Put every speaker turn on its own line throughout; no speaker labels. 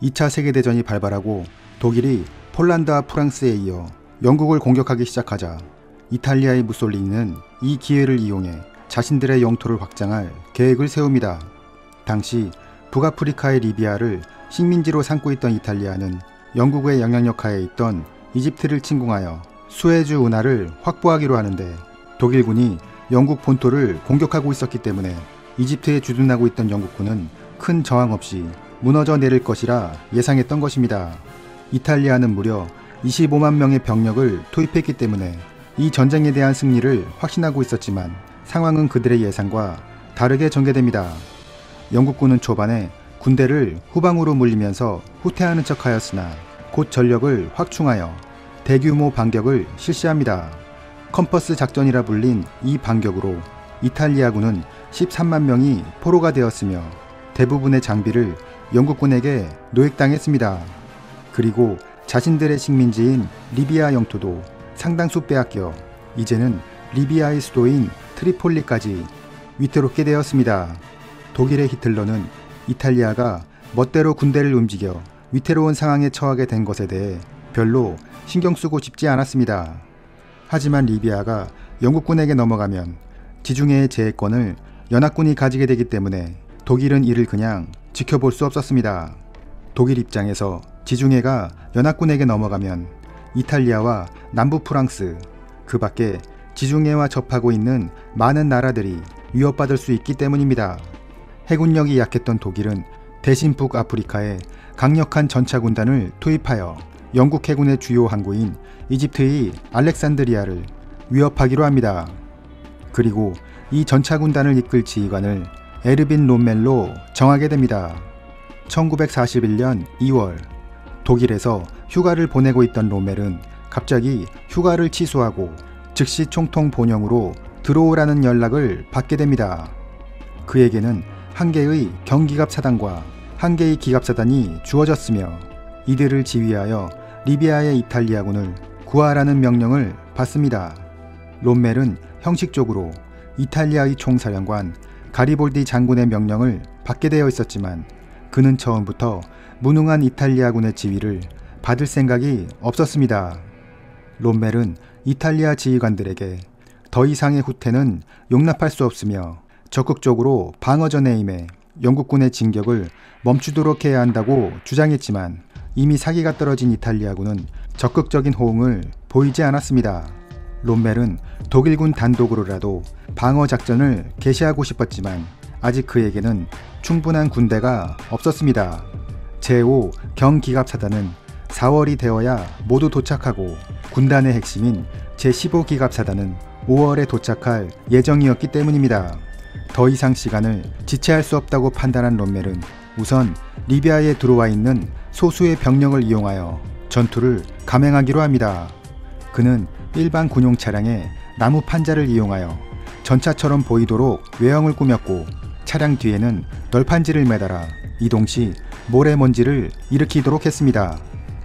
2차 세계대전이 발발하고 독일이 폴란드와 프랑스에 이어 영국을 공격하기 시작하자 이탈리아의 무솔리니는 이 기회를 이용해 자신들의 영토를 확장할 계획을 세웁니다. 당시 북아프리카의 리비아를 식민지로 삼고 있던 이탈리아는 영국의 영향력 하에 있던 이집트를 침공하여 수에즈 운하를 확보하기로 하는데, 독일군이 영국 본토를 공격하고 있었기 때문에 이집트에 주둔하고 있던 영국군은 큰 저항 없이 무너져 내릴 것이라 예상했던 것입니다. 이탈리아는 무려 25만 명의 병력을 투입했기 때문에 이 전쟁에 대한 승리를 확신하고 있었지만 상황은 그들의 예상과 다르게 전개됩니다. 영국군은 초반에 군대를 후방으로 물리면서 후퇴하는 척하였으나 곧 전력을 확충하여 대규모 반격을 실시합니다. 컴퍼스 작전이라 불린 이 반격으로 이탈리아군은 13만 명이 포로가 되었으며 대부분의 장비를 영국군에게 노획당했습니다. 그리고 자신들의 식민지인 리비아 영토도 상당수 빼앗겨 이제는 리비아의 수도인 트리폴리까지 위태롭게 되었습니다. 독일의 히틀러는 이탈리아가 멋대로 군대를 움직여 위태로운 상황에 처하게 된 것에 대해 별로 신경 쓰고 싶지 않았습니다. 하지만 리비아가 영국군에게 넘어가면 지중해의 제해권을 연합군이 가지게 되기 때문에 독일은 이를 그냥 지켜볼 수 없었습니다. 독일 입장에서 지중해가 연합군에게 넘어가면 이탈리아와 남부 프랑스, 그 밖에 지중해와 접하고 있는 많은 나라들이 위협받을 수 있기 때문입니다. 해군력이 약했던 독일은 대신 북아프리카에 강력한 전차군단을 투입하여 영국 해군의 주요 항구인 이집트의 알렉산드리아를 위협하기로 합니다. 그리고 이 전차군단을 이끌 지휘관을 에르빈 롬멜로 정하게 됩니다. 1941년 2월 독일에서 휴가를 보내고 있던 롬멜은 갑자기 휴가를 취소하고 즉시 총통 본영으로 들어오라는 연락을 받게 됩니다. 그에게는 한 개의 경기갑 사단과 한 개의 기갑 사단이 주어졌으며 이들을 지휘하여 리비아의 이탈리아군을 구하라는 명령을 받습니다. 롬멜은 형식적으로 이탈리아의 총사령관 가리볼디 장군의 명령을 받게 되어 있었지만 그는 처음부터 무능한 이탈리아군의 지휘를 받을 생각이 없었습니다. 롬멜은 이탈리아 지휘관들에게 더 이상의 후퇴는 용납할 수 없으며 적극적으로 방어전에 임해 영국군의 진격을 멈추도록 해야 한다고 주장했지만 이미 사기가 떨어진 이탈리아군은 적극적인 호응을 보이지 않았습니다. 롬멜은 독일군 단독으로라도 방어작전을 개시하고 싶었지만 아직 그에게는 충분한 군대가 없었습니다. 제5 경기갑사단은 4월이 되어야 모두 도착하고 군단의 핵심인 제15기갑사단은 5월에 도착할 예정이었기 때문입니다. 더 이상 시간을 지체할 수 없다고 판단한 롬멜은 우선 리비아에 들어와 있는 소수의 병력을 이용하여 전투를 감행하기로 합니다. 그는 일반 군용 차량에 나무 판자를 이용하여 전차처럼 보이도록 외형을 꾸몄고 차량 뒤에는 널판지를 매달아 이동 시 모래먼지를 일으키도록 했습니다.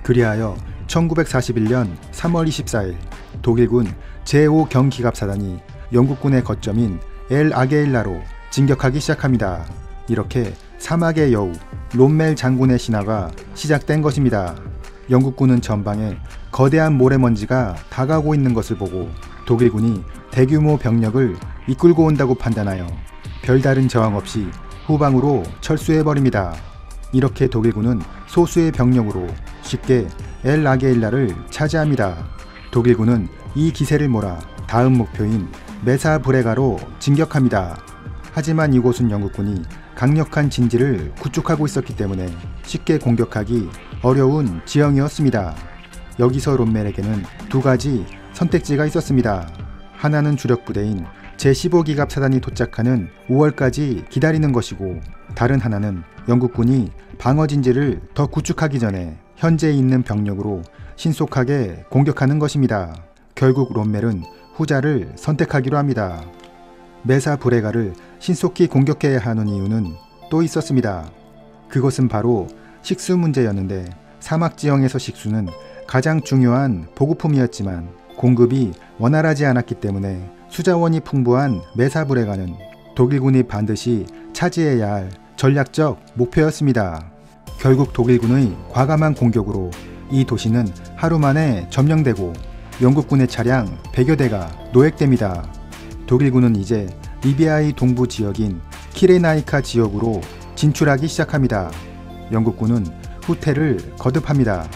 그리하여 1941년 3월 24일 독일군 제5 경기갑사단이 영국군의 거점인 엘 아게일라로 진격하기 시작합니다. 이렇게 사막의 여우 롬멜 장군의 신화가 시작된 것입니다. 영국군은 전방에 거대한 모래먼지가 다가오고 있는 것을 보고 독일군이 대규모 병력을 이끌고 온다고 판단하여 별다른 저항 없이 후방으로 철수해버립니다. 이렇게 독일군은 소수의 병력으로 쉽게 엘 아게일라를 차지합니다. 독일군은 이 기세를 몰아 다음 목표인 메사 브레가로 진격합니다. 하지만 이곳은 영국군이 강력한 진지를 구축하고 있었기 때문에 쉽게 공격하기 어려운 지형이었습니다. 여기서 롬멜에게는 두 가지 선택지가 있었습니다. 하나는 주력 부대인 제15기갑 사단이 도착하는 5월까지 기다리는 것이고, 다른 하나는 영국군이 방어 진지를 더 구축하기 전에 현재 있는 병력으로 신속하게 공격하는 것입니다. 결국 롬멜은 후자를 선택하기로 합니다. 메사 브레가를 신속히 공격해야 하는 이유는 또 있었습니다. 그것은 바로 식수 문제였는데, 사막 지형에서 식수는 가장 중요한 보급품이었지만 공급이 원활하지 않았기 때문에 수자원이 풍부한 메사 브레가는 독일군이 반드시 차지해야 할 전략적 목표였습니다. 결국 독일군의 과감한 공격으로 이 도시는 하루 만에 점령되고 영국군의 차량 100여 대가 노획됩니다. 독일군은 이제 리비아의 동부 지역인 키레나이카 지역으로 진출하기 시작합니다. 영국군은 후퇴를 거듭합니다.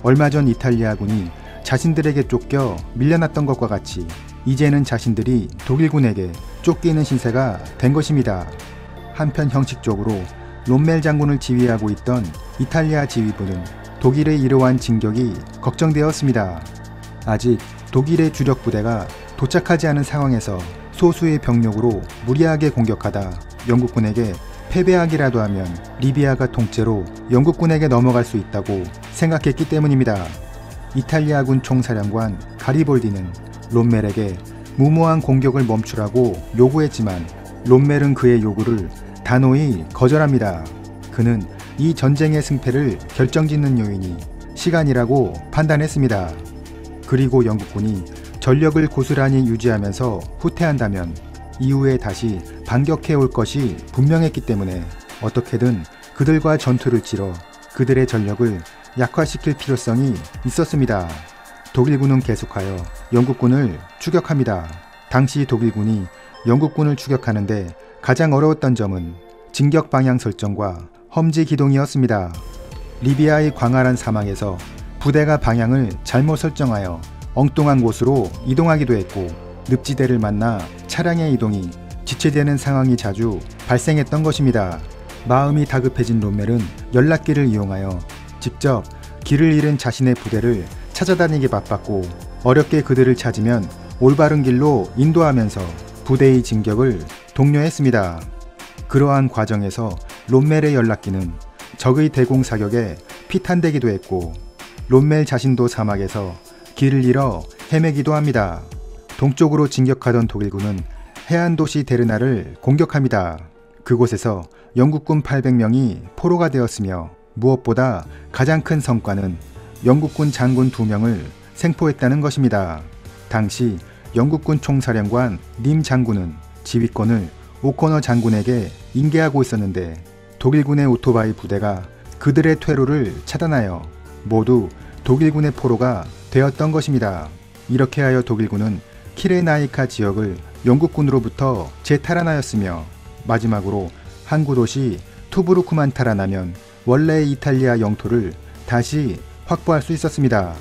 얼마 전 이탈리아군이 자신들에게 쫓겨 밀려났던 것과 같이 이제는 자신들이 독일군에게 쫓기는 신세가 된 것입니다. 한편 형식적으로 롬멜 장군을 지휘하고 있던 이탈리아 지휘부는 독일의 이러한 진격이 걱정되었습니다. 아직 독일의 주력 부대가 도착하지 않은 상황에서 소수의 병력으로 무리하게 공격하다 영국군에게 패배하기라도 하면 리비아가 통째로 영국군에게 넘어갈 수 있다고 생각했기 때문입니다. 이탈리아군 총사령관 가리볼디는 롬멜에게 무모한 공격을 멈추라고 요구했지만 롬멜은 그의 요구를 단호히 거절합니다. 그는 이 전쟁의 승패를 결정짓는 요인이 시간이라고 판단했습니다. 그리고 영국군이 전력을 고스란히 유지하면서 후퇴한다면 이후에 다시 반격해 올 것이 분명했기 때문에 어떻게든 그들과 전투를 치러 그들의 전력을 약화시킬 필요성이 있었습니다. 독일군은 계속하여 영국군을 추격합니다. 당시 독일군이 영국군을 추격하는데 가장 어려웠던 점은 진격 방향 설정과 험지 기동이었습니다. 리비아의 광활한 사막에서 부대가 방향을 잘못 설정하여 엉뚱한 곳으로 이동하기도 했고 늪지대를 만나 차량의 이동이 지체되는 상황이 자주 발생했던 것입니다. 마음이 다급해진 롬멜은 연락기를 이용하여 직접 길을 잃은 자신의 부대를 찾아다니기 바빴고 어렵게 그들을 찾으면 올바른 길로 인도하면서 부대의 진격을 독려했습니다. 그러한 과정에서 롬멜의 연락기는 적의 대공 사격에 피탄되기도 했고 롬멜 자신도 사막에서 길을 잃어 헤매기도 합니다. 동쪽으로 진격하던 독일군은 해안도시 데르나를 공격합니다. 그곳에서 영국군 800명이 포로가 되었으며 무엇보다 가장 큰 성과는 영국군 장군 2명을 생포했다는 것입니다. 당시 영국군 총사령관 님 장군은 지휘권을 오코너 장군에게 인계하고 있었는데 독일군의 오토바이 부대가 그들의 퇴로를 차단하여 모두 독일군의 포로가 되었던 것입니다. 이렇게 하여 독일군은 키레나이카 지역을 영국군으로부터 재탈환하였으며 마지막으로 항구 도시 투브루크만 탈환하면 원래의 이탈리아 영토를 다시 확보할 수 있었습니다.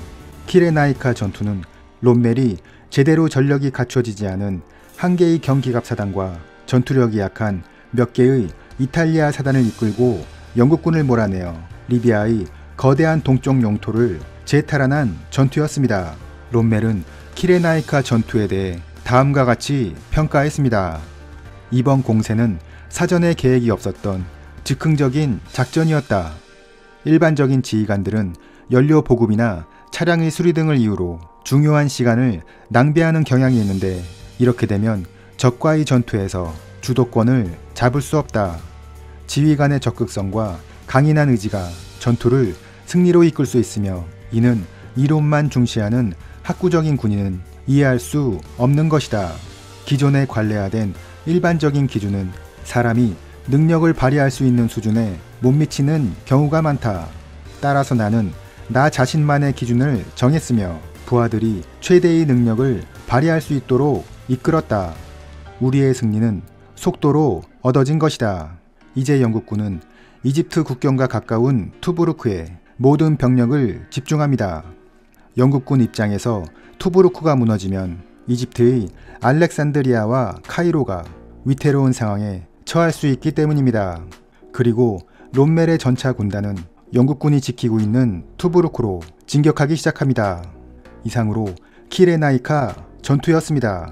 키레나이카 전투는 롬멜이 제대로 전력이 갖춰지지 않은 한 개의 경기갑 사단과 전투력이 약한 몇 개의 이탈리아 사단을 이끌고 영국군을 몰아내어 리비아의 거대한 동쪽 영토를 재탈환한 전투였습니다. 롬멜은 키레나이카 전투에 대해 다음과 같이 평가했습니다. 이번 공세는 사전에 계획이 없었던 즉흥적인 작전이었다. 일반적인 지휘관들은 연료 보급이나 차량의 수리 등을 이유로 중요한 시간을 낭비하는 경향이 있는데 이렇게 되면 적과의 전투에서 주도권을 잡을 수 없다. 지휘관의 적극성과 강인한 의지가 전투를 승리로 이끌 수 있으며 이는 이론만 중시하는 학구적인 군인은 이해할 수 없는 것이다. 기존에 관례화된 일반적인 기준은 사람이 능력을 발휘할 수 있는 수준에 못 미치는 경우가 많다. 따라서 나는 나 자신만의 기준을 정했으며 부하들이 최대의 능력을 발휘할 수 있도록 이끌었다. 우리의 승리는 속도로 얻어진 것이다. 이제 영국군은 이집트 국경과 가까운 투브루크에 모든 병력을 집중합니다. 영국군 입장에서 투브루크가 무너지면 이집트의 알렉산드리아와 카이로가 위태로운 상황에 처할 수 있기 때문입니다. 그리고 롬멜의 전차 군단은 영국군이 지키고 있는 투브루크로 진격하기 시작합니다. 이상으로 키레나이카 전투였습니다.